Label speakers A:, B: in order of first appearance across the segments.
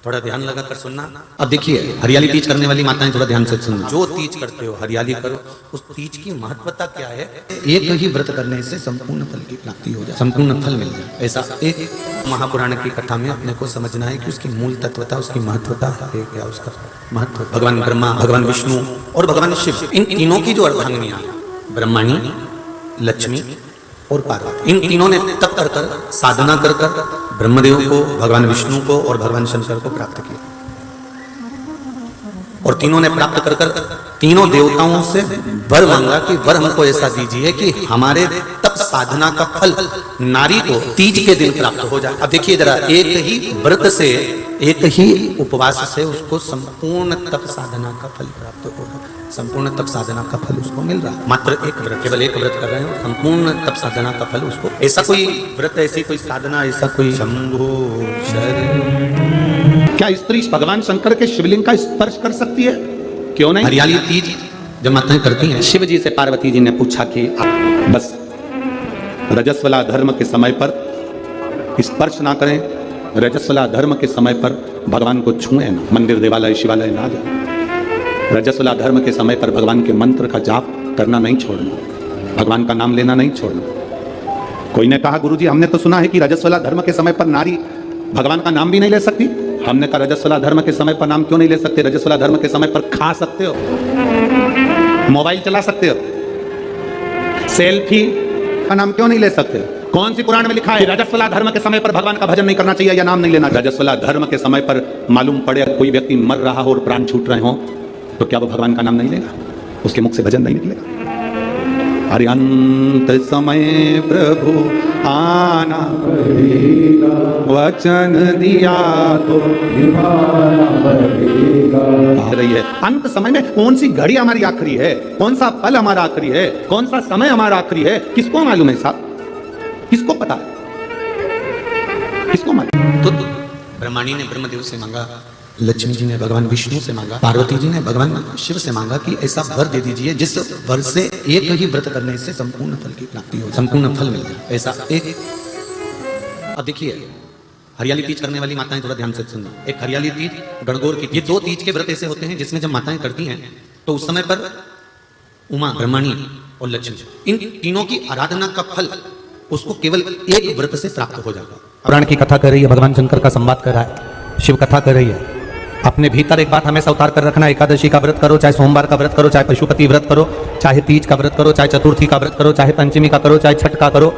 A: थोड़ा ध्यान लगा कर सुनना। अब देखिए, हरियाली तीज करने वाली माताएं थोड़ा ध्यान से सुनना। जो तीज करते हो, हरियाली करो, उस तीज की महत्वता क्या है? एक ही व्रत करने से संपूर्ण फल की प्राप्ति हो जाए, संपूर्ण फल मिल जाए। ऐसा एक महापुराण की कथा में अपने को समझना है कि उसकी मूल तत्वता, उसकी महत्वता है क्या, उसका महत्व। भगवान ब्रह्मा, भगवान विष्णु और भगवान शिव, इन तीनों की जो अर्धांगिनियां, ब्रह्मणी, लक्ष्मी और पार्वती, इन तीनों ने तप कर कर, साधना कर कर ब्रह्मदेव को, भगवान विष्णु को और भगवान शंकर को प्राप्त किया। और तीनों ने प्राप्त कर कर तीनों देवताओं से वर मांगा कि वर हमको ऐसा दीजिए कि हमारे तप साधना का फल नारी को तीज के दिन प्राप्त हो जाए। अब देखिए जरा, एक ही व्रत से, एक ही उपवास से उसको संपूर्ण तप साधना का फल प्राप्त होगा। संपूर्ण तप साधना का फल उसको मिल रहा है। मात्र एक व्रत, केवल एक व्रत कर रहे हैं, संपूर्ण तप साधना का फल उसको। ऐसा कोई व्रत, ऐसी कोई साधना, ऐसा कोई शंभो शरण।
B: क्या स्त्री भगवान शंकर के शिवलिंग का स्पर्श कर सकती है? क्यों नहीं?
A: हरियाली तीज जब माताएं करती हैं,
B: शिव जी से पार्वती जी ने पूछा कि बस रजस्वला धर्म के समय पर स्पर्श ना करें, रजस्वला धर्म के समय पर भगवान को छुएं ना, मंदिर देवालय शिवालय ना जाए। रजस्वला धर्म के समय पर भगवान के मंत्र का जाप करना नहीं छोड़ना, भगवान का नाम लेना नहीं छोड़ना। कोई ने कहा गुरुजी हमने तो सुना है कि रजस्वला धर्म के समय पर नारी भगवान का नाम भी नहीं ले सकती। हमने कहा रजस्वला धर्म के समय पर नाम क्यों नहीं ले सकते? रजस्वला धर्म के समय पर खा सकते हो, मोबाइल चला सकते हो, सेल्फी का नाम क्यों नहीं ले सकते? कौन सी पुराण में लिखा है रजस्वला धर्म के समय पर भगवान का भजन नहीं करना चाहिए या नाम नहीं लेना? रजस्वला धर्म के समय पर मालूम पड़े कोई व्यक्ति मर रहा हो और प्राण छूट रहे हो, तो क्या वो भगवान का नाम नहीं लेगा? उसके मुख से भजन नहीं निकलेगा? अरे अंत समय प्रभु आना पड़ेगा, वचन दिया तो निभाना पड़ेगा। रही है अंत समय में कौन सी घड़ी हमारी आखिरी है, कौन सा पल हमारा आखिरी है, कौन सा समय हमारा आखिरी है, किसको मालूम है साहब? किसको पता है? किसको मालूम?
A: तो ब्रह्माणी ने ब्रह्मदेव से मांगा, लक्ष्मी जी ने भगवान विष्णु से मांगा, पार्वती जी ने भगवान शिव से मांगा कि ऐसा वर दे दीजिए जिस वर से एक ही व्रत करने से संपूर्ण फल की प्राप्ति हो, संपूर्ण फल मिल जाए। ऐसा एक। अब देखिए, हरियाली तीज करने वाली माताएं थोड़ा ध्यान से सुनना। एक हरियाली तीज, गणगौर की, ये दो तीज के व्रत ऐसे होते हैं जिसमें जब माताएं करती हैं तो उस समय पर उमा, ब्रह्मणी और लक्ष्मी, इन तीनों की आराधना का फल उसको केवल एक व्रत से प्राप्त हो जाता।
C: पुराण की कथा कर रही है, भगवान शंकर का संवाद कर रहा है, शिव कथा कर रही है। अपने भीतर एक बात हमेशा उतार कर रखना, एकादशी का व्रत करो, चाहे सोमवार का व्रत करो, चाहे पशुपति व्रत करो, चाहे तीज का व्रत करो, चाहे चतुर्थी का व्रत करो, चाहे पंचमी का करो, चाहे छठ का करो,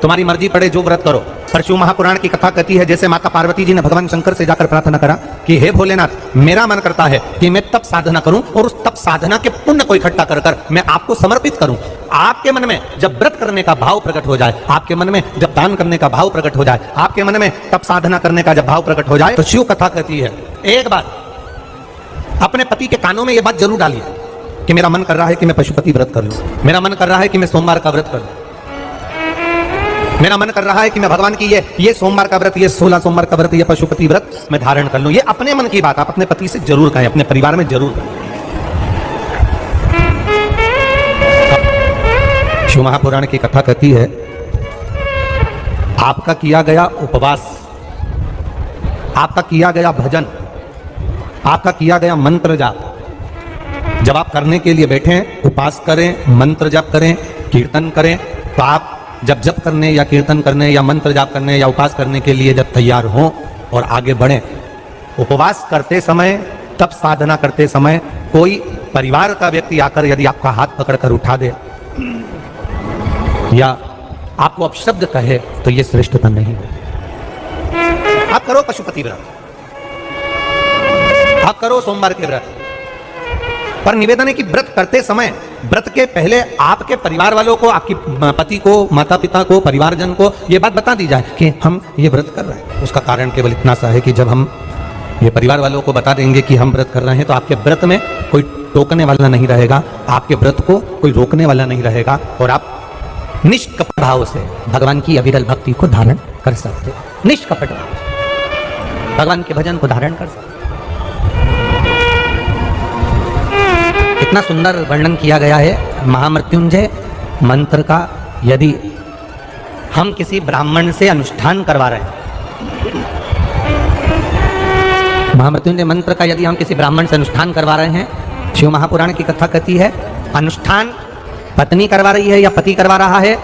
C: तुम्हारी मर्जी पड़े जो व्रत करो। पर शिव महापुराण की कथा कहती है जैसे माता पार्वती जी ने भगवान शंकर से जाकर प्रार्थना करा कि हे भोलेनाथ, मेरा मन करता है कि मैं तप साधना करूं और उस तप साधना के पुण्य को इकट्ठा कर कर मैं आपको समर्पित करूं। आपके मन में जब व्रत करने का भाव प्रकट हो जाए, आपके मन में जब दान करने का भाव प्रकट हो जाए, आपके मन में तप साधना करने का जब भाव प्रकट हो जाए, तो शिव कथा कहती है एक बार अपने पति के कानों में यह बात जरूर डालिए कि मेरा मन कर रहा है कि मैं पशुपति व्रत कर लूं, मेरा मन कर रहा है कि मैं सोमवार का व्रत कर लूं, मेरा मन कर रहा है कि मैं भगवान की ये सोमवार का व्रत, ये 16 सोमवार का व्रत, ये पशुपति व्रत मैं धारण कर लूं। ये अपने मन की बात आप अपने पति से जरूर कहें, अपने परिवार में जरूर कहें। शिव महापुराण की कथा कहती है आपका किया गया उपवास, आपका किया गया भजन, आपका किया गया मंत्र जाप, जब आप करने के लिए बैठे, उपास करें, मंत्र जाप करें, कीर्तन करें, तो आप जब जप करने या कीर्तन करने या मंत्र जाप करने या उपास करने के लिए जब तैयार हों और आगे बढ़ें, उपवास करते समय, तप साधना करते समय कोई परिवार का व्यक्ति आकर यदि आपका हाथ पकड़कर उठा दे या आपको अपशब्द कहे तो ये श्रेष्ठता नहीं है। आप करो पशुपति व्रत, आप करो सोमवार के व्रत, पर निवेदन है कि व्रत करते समय, व्रत के पहले आपके परिवार वालों को, आपकी पति को, माता पिता को, परिवारजन को ये बात बता दी जाए कि हम ये व्रत कर रहे हैं। उसका कारण केवल इतना सा है कि जब हम ये परिवार वालों को बता देंगे कि हम व्रत कर रहे हैं तो आपके व्रत में कोई टोकने वाला नहीं रहेगा, आपके व्रत को कोई रोकने वाला नहीं रहेगा और आप निष्कपट भाव से भगवान की अविरल भक्ति को धारण कर सकते हो। निष्कपट भाव से भगवान के भजन को धारण कर सकते। कितना सुंदर वर्णन किया गया है महामृत्युंजय मंत्र का। यदि हम किसी ब्राह्मण से अनुष्ठान करवा रहे हैं, महामृत्युंजय मंत्र का यदि हम किसी ब्राह्मण से अनुष्ठान करवा रहे हैं, शिव महापुराण की कथा कहती है अनुष्ठान पत्नी करवा रही है या पति करवा रहा है,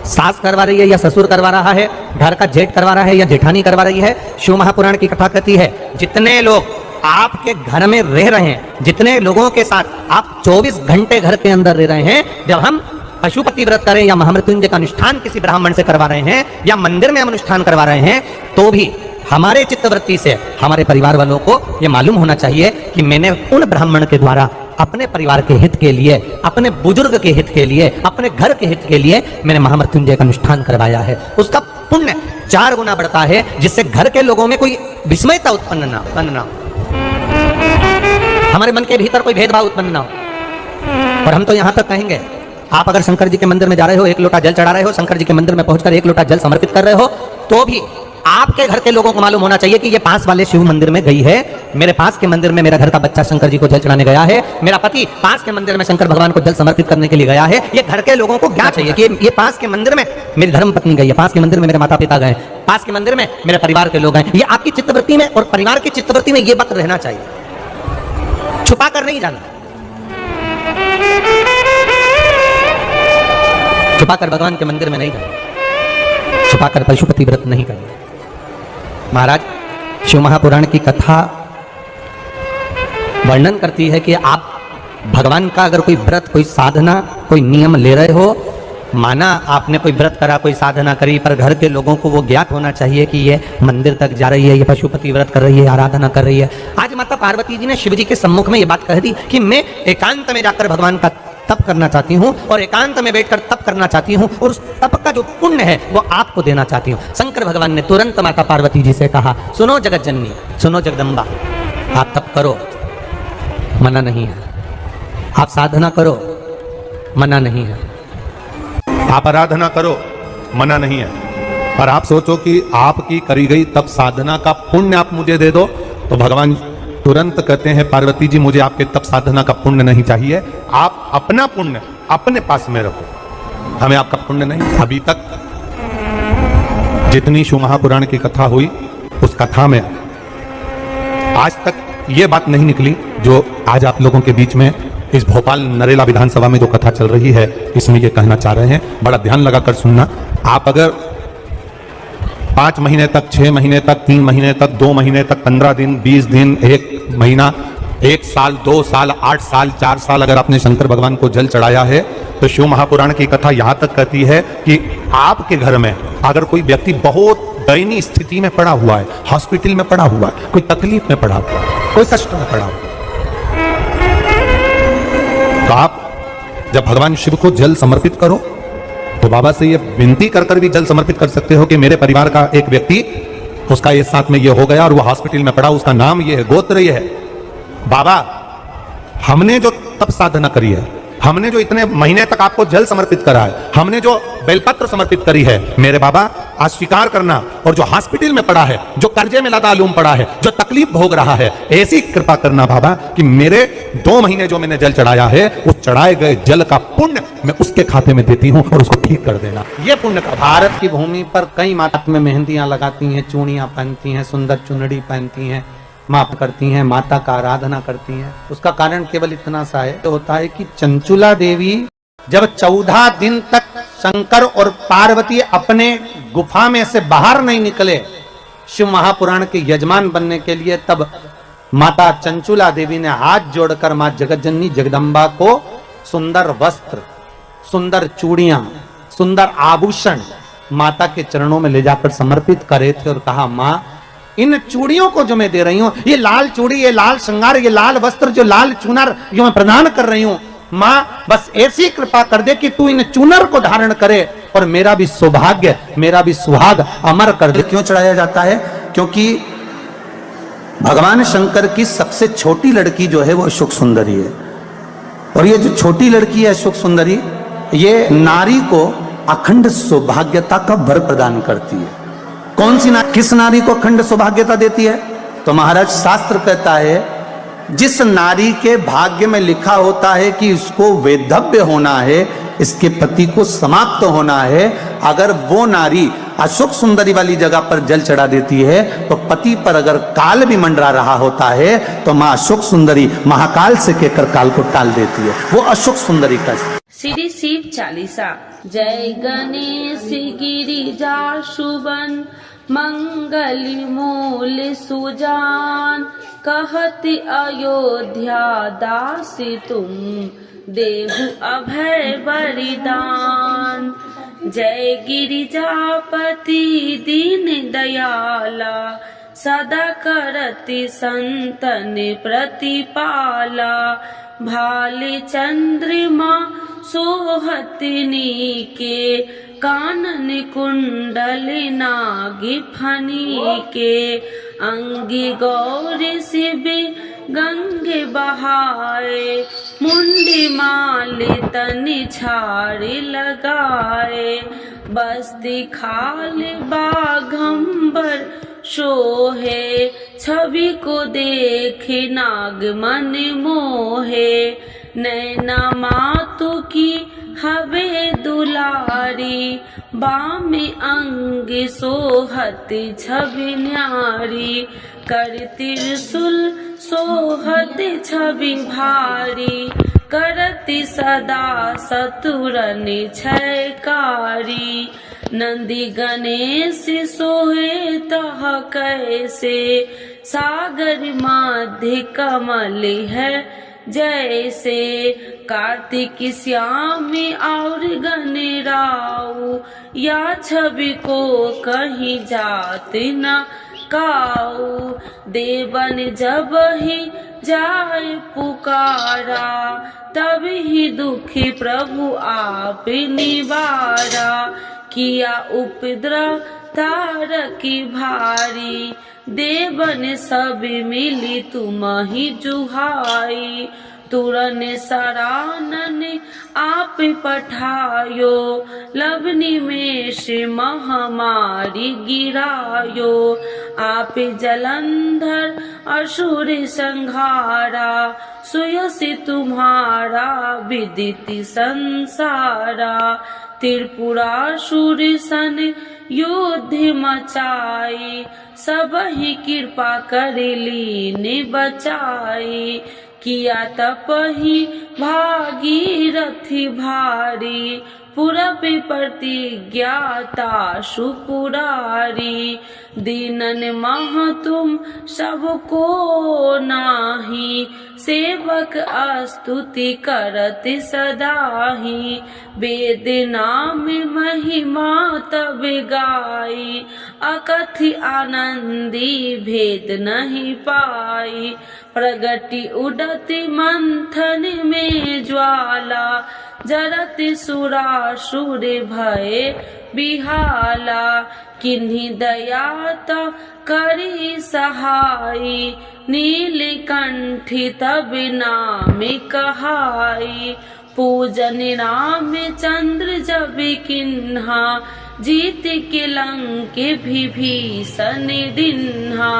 C: सास करवा रही है या ससुर करवा रहा है, घर का जेठ करवा रहा है या जेठानी करवा रही है। शिव महापुराण की कथा कहती है जितने लोग आपके घर में रह रहे हैं, जितने लोगों के साथ आप 24 घंटे घर के अंदर रह रहे हैं, जब हम पशुपति व्रत करें या महामृत्युंजय का अनुष्ठान किसी ब्राह्मण से करवा रहे हैं या मंदिर में हम अनुष्ठान करवा रहे हैं, तो भी हमारे चित्तवृत्ति से हमारे परिवार वालों को यह मालूम होना चाहिए कि मैंने उन ब्राह्मण के द्वारा अपने परिवार के हित के लिए, अपने बुजुर्ग के हित के लिए, अपने घर के हित के लिए मैंने महामृत्युंजय का अनुष्ठान करवाया है। उसका पुण्य 4 गुना बढ़ता है, जिससे घर के लोगों में कोई विस्मयता उत्पन्न ना हो, हमारे मन के भीतर कोई भेदभाव उत्पन्न ना हो। और हम तो यहां तक कहेंगे, आप अगर शंकर जी के मंदिर में जा रहे हो, 1 लोटा जल चढ़ा रहे हो, शंकर जी के मंदिर में पहुंचकर 1 लोटा जल समर्पित कर रहे हो, तो भी आपके घर के लोगों को मालूम होना चाहिए कि ये पास वाले शिव मंदिर में गई है, मेरे पास के मंदिर में मेरा घर का बच्चा शंकर जी को जल चढ़ाने गया है, मेरा पति पास के मंदिर में शंकर भगवान को जल समर्पित करने के लिए गया है। ये घर के लोगों को क्या चाहिए कि ये पास के मंदिर में मेरी धर्म पत्नी गई है, पास के मंदिर में मेरे माता पिता गए, पास के मंदिर में मेरे परिवार के लोग हैं। ये आपकी चित्तवृत्ति में और परिवार की चित्तवृत्ति में ये बात रहना चाहिए, छुपा कर नहीं जाना, छुपाकर भगवान के मंदिर में नहीं जाना, छुपाकर पशुपति व्रत नहीं करना। महाराज, शिव महापुराण की कथा वर्णन करती है कि आप भगवान का अगर कोई व्रत, कोई साधना, कोई नियम ले रहे हो, माना आपने कोई व्रत करा, कोई साधना करी, पर घर के लोगों को वो ज्ञात होना चाहिए कि ये मंदिर तक जा रही है, ये पशुपति व्रत कर रही है, आराधना कर रही है। आज माता पार्वती जी ने शिव जी के सम्मुख में ये बात कह दी कि मैं एकांत में जाकर भगवान का तप करना चाहती हूँ और एकांत में बैठकर तप करना चाहती हूँ और उस तप का जो पुण्य है वो आपको देना चाहती हूँ। शंकर भगवान ने तुरंत माता पार्वती जी से कहा, सुनो जगत जननी, सुनो जगदम्बा, आप तप करो, मना नहीं है, आप साधना करो, मना नहीं है,
B: आप आराधना करो, मना नहीं है, और आप सोचो कि आपकी करी गई तप साधना का पुण्य आप मुझे दे दो, तो भगवान तुरंत कहते हैं पार्वती जी मुझे आपके तप साधना का पुण्य नहीं चाहिए, आप अपना पुण्य अपने पास में रखो, हमें आपका पुण्य नहीं। अभी तक जितनी शिव महापुराण की कथा हुई, उस कथा में आज तक ये बात नहीं निकली जो आज आप लोगों के बीच में इस भोपाल नरेला विधानसभा में जो कथा चल रही है, इसमें ये कहना चाह रहे हैं। बड़ा ध्यान लगाकर सुनना। आप अगर 5 महीने तक, 6 महीने तक, 3 महीने तक, 2 महीने तक, 15 दिन, 20 दिन, 1 महीना, 1 साल, 2 साल, 8 साल, 4 साल अगर आपने शंकर भगवान को जल चढ़ाया है, तो शिव महापुराण की कथा यहां तक कहती है कि आपके घर में अगर कोई व्यक्ति बहुत दयनीय स्थिति में पड़ा हुआ है, हॉस्पिटल में पड़ा हुआ है, कोई तकलीफ में पड़ा हुआ है, कोई कष्ट में पड़ा हुआ है, तो आप जब भगवान शिव को जल समर्पित करो तो बाबा से ये विनती कर कर भी जल समर्पित कर सकते हो कि मेरे परिवार का एक व्यक्ति, उसका इस साथ में ये हो गया और वो हॉस्पिटल में पड़ा, उसका नाम ये है, गोत्र ये है। बाबा, हमने जो तप साधना करी है, हमने जो इतने महीने तक आपको जल समर्पित करा है, हमने जो बेलपत्र समर्पित करी है, मेरे बाबा आज स्वीकार करना, और जो हॉस्पिटल में पड़ा है, जो कर्जे में लदालूम पड़ा है, जो तकलीफ भोग रहा है, ऐसी कृपा करना बाबा कि मेरे 2 महीने जो मैंने जल चढ़ाया है, उस चढ़ाए गए जल का पुण्य मैं उसके खाते में देती हूँ और उसको ठीक कर देना। ये पुण्य का।
A: भारत की भूमि पर कई माता में मेहंदियां लगाती हैं, चूड़ियां पहनती हैं, सुंदर चुनरी पहनती हैं, माप करती हैं, माता का आराधना करती हैं। उसका कारण केवल इतना सा है, तो होता है कि चंचुला देवी जब 14 दिन तक शंकर और पार्वती अपने गुफा में से बाहर नहीं निकले शिव महापुराण के यजमान बनने के लिए, तब माता चंचुला देवी ने हाथ जोड़कर मां जगतजननी जगदम्बा को सुंदर वस्त्र, सुंदर चूड़ियां, सुंदर आभूषण माता के चरणों में ले जाकर समर्पित करे थे और कहा, मां इन चूड़ियों को जो मैं दे रही हूं, ये लाल चूड़ी, ये लाल श्रृंगार, ये लाल वस्त्र, जो लाल चूनर जो मैं प्रदान कर रही हूं, मां बस ऐसी कृपा कर दे कि तू इन चूनर को धारण करे और मेरा भी सौभाग्य, मेरा भी सुहाग अमर कर दे। क्यों चढ़ाया जाता है? क्योंकि भगवान शंकर की सबसे छोटी लड़की जो है वो सुख सुंदरी है, और ये जो छोटी लड़की है सुख सुंदरी, ये नारी को अखंड सौभाग्यता का वर प्रदान करती है। कौन सी नारी, किस नारी को अखंड सौभाग्यता देती है? तो महाराज शास्त्र कहता है, जिस नारी के भाग्य में लिखा होता है कि इसको वैधव्य होना है, इसके पति को समाप्त होना है, अगर वो नारी
C: अशोक सुंदरी वाली जगह पर जल चढ़ा देती है, तो पति पर अगर काल भी मंडरा रहा होता है तो माँ अशोक सुंदरी महाकाल से कहकर काल को टाल देती है। वो अशोक सुंदरी का
D: श्री शिव चालीसा। जय गणेश गिरिजा शुभन मंगल मूल सुजान, कहति अयोध्या दासी तुम देहु अभय बलिदान। जय गिरिजापति दीन दयाला, सदा करति संतन प्रतिपाला। भाले चंद्रमा सोहतनी के, कानन कुंडल नागी फनी के। अंगी गौरी शिव गंगे बहाए, मुंडी माले तनि छाड़ी लगाए। बस्ती खाल बाघंबर शोहे, छवि को देखे नाग मन मोहे। नैना मातु की हवे दुलारी, बामे अंग सोहत छवि न्यारी। कर त्रिशूल सोहत छवि भारी, करति सदा सतुरन छयकारी। नंदी गणेश सोहे तह कैसे, सागर मध्य कमल है जैसे। कार्तिक श्याम और गणराऊ, या छवि को कहीं जात न काऊ। देवन जब ही जाए पुकारा, तब ही दुखी प्रभु आप निवारा। किया उपद्रव तारकी भारी, देवन सब मिली तुम ही जुहाई। तुरन सरानन आप पठायो, लवनी में से महामारी गिरायो। आप जलंधर असुर संहारा, सुयसि तुम्हारा विदित संसारा। त्रिपुरासुर सन युद्ध मचाई, सब ही कृपा कर लीन बचाई। किया तपहि भागीरथी भारी, पूरब प्रतिज्ञाता सुपुरारी। दीनन मह तुम सबको नाही, सेवक स्तुति करत सदाही। वेद नाम महिमा तब गाई, अकथि आनंदी भेद नहीं पाई। प्रगति उडति मंथन में ज्वाला, जरत सुरासुर भय बिहाला। किन्हीं दयात करी सहाई, नीलकंठी तब नाम कहाई। पूजन राम चंद्र जब किन्हा, जीत के लंक विभीषण दिन्हा।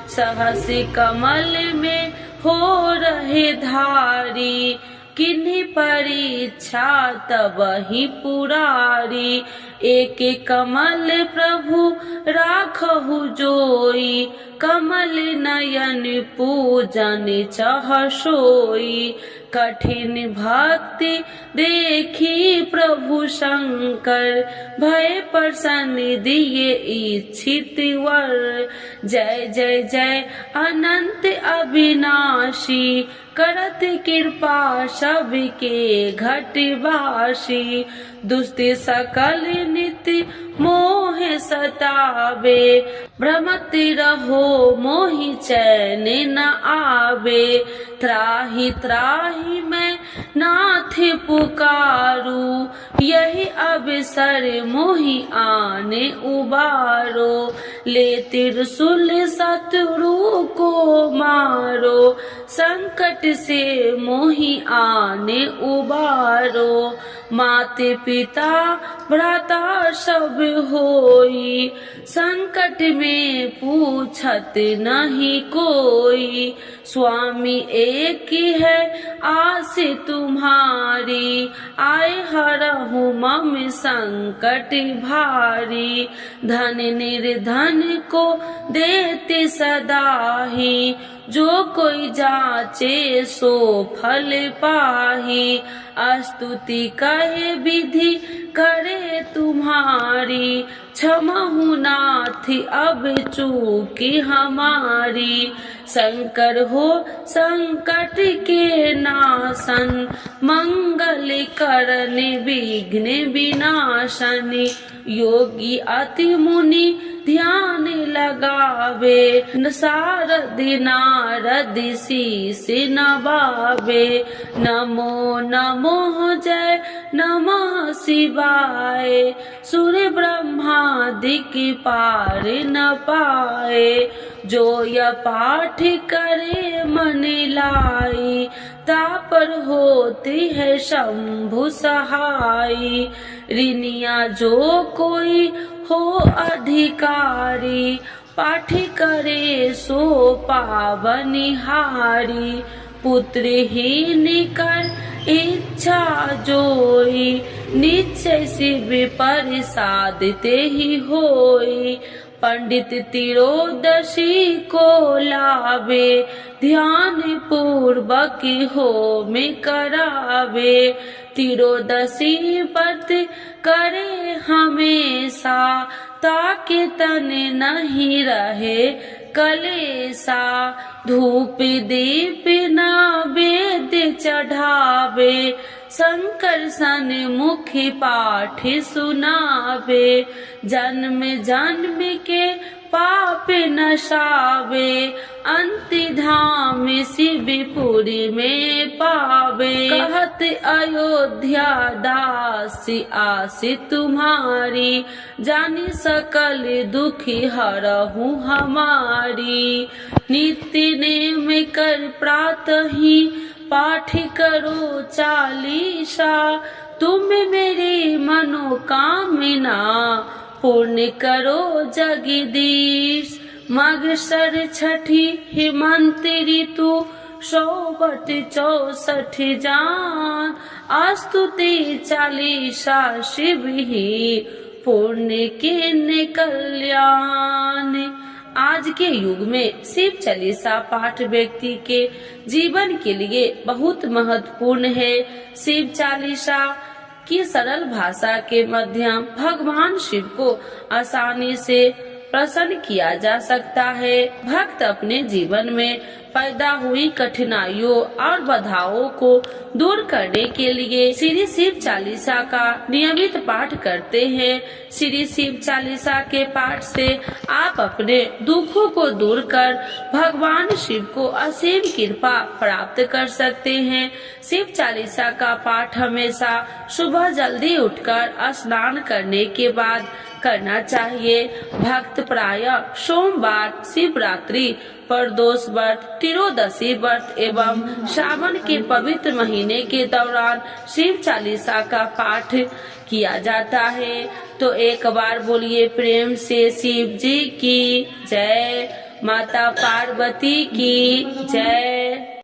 D: सहस कमल में हो रहे धारी, किन्हीं परीक्षा तब ही पुरारी। एक कमल प्रभु राखहु जोई, कमल नयन पूजन चह सोई। कठिन भक्ति देखी प्रभु शंकर, भय प्रसन्न दिए इच्छित वर। जय जय जय अनंत अविनाशी, करत कृपा सबके घटवासी। दुष्ट सकल नित्य मोह सतावे, भ्रमत रहो मोहि चैन न आवे। त्राहि त्राहि मैं नाथ पुकारू, यही अवसर मोहि आने उबारो। ले त्रिशूल शत्रु को मारो, संकट से मोहि आने उबारो। माते पिता भ्राता सब होई, संकट में पूछत नहीं कोई। स्वामी एक ही है आस तुम्हारी, आए हरहु मम संकट भारी। धन निर्धन को देते सदा ही, जो कोई जाचे सो फल पाही। स्तुति कहे विधि करे तुम्हारी, क्षमहु नाथ अब चूकी हमारी। शंकर हो संकट के नाशन, मंगल करन विघ्न विनाशन। योगी अति मुनि ध्यान लगावे, सारद नारद शीस नवावे। नमो नमो जय नमः शिवाय, सुर ब्रह्मादिक पार न पाए। जो यह पाठ करे मन लाई, तापर होती है शंभु सहाई। ऋनिया जो कोई हो अधिकारी, पाठ करे सो पावनिहारी। पुत्रहीन कर इच्छा जोई, निश्चय शिव प्रसाद ते ही होई। पंडित तिरोदशी को लावे, ध्यान पूर्वक होम करावे। तिरोदशी व्रत करे हमेशा, ताकि तन नहीं रहे कलेसा। धूप दीप नैवेद्य चढ़ावे, शंकर सन मुखी पाठ सुनावे। जन्म जन्म के पाप नशावे, अंत धाम शिवपुरी में पावे। कहत अयोध्या दासी आस तुम्हारी, जानी सकल दुखी हरहु हमारी। नित्य नेम कर प्रातः ही पाठ करो चालीसा, तुम मेरी मनोकामना पूर्ण करो जगदीश। मगसर छठी हेमंत ऋतु, 164 जान। स्तुति चालीसा शिव ही, पूर्ण के कल्याण। आज के युग में शिव चालीसा पाठ व्यक्ति के जीवन के लिए बहुत महत्वपूर्ण है। शिव चालीसा की सरल भाषा के माध्यम भगवान शिव को आसानी से प्रसन्न किया जा सकता है। भक्त अपने जीवन में पैदा हुई कठिनाइयों और बाधाओं को दूर करने के लिए श्री शिव चालीसा का नियमित पाठ करते हैं। श्री शिव चालीसा के पाठ से आप अपने दुखों को दूर कर भगवान शिव को असीम कृपा प्राप्त कर सकते हैं। शिव चालीसा का पाठ हमेशा सुबह जल्दी उठकर स्नान करने के बाद करना चाहिए। भक्त प्रायः सोमवार, शिवरात्रि, प्रदोष व्रत, त्रियोदशी व्रत एवं श्रावण के पवित्र महीने के दौरान शिव चालीसा का पाठ किया जाता है। तो एक बार बोलिए प्रेम से शिव जी की जय, माता पार्वती की जय।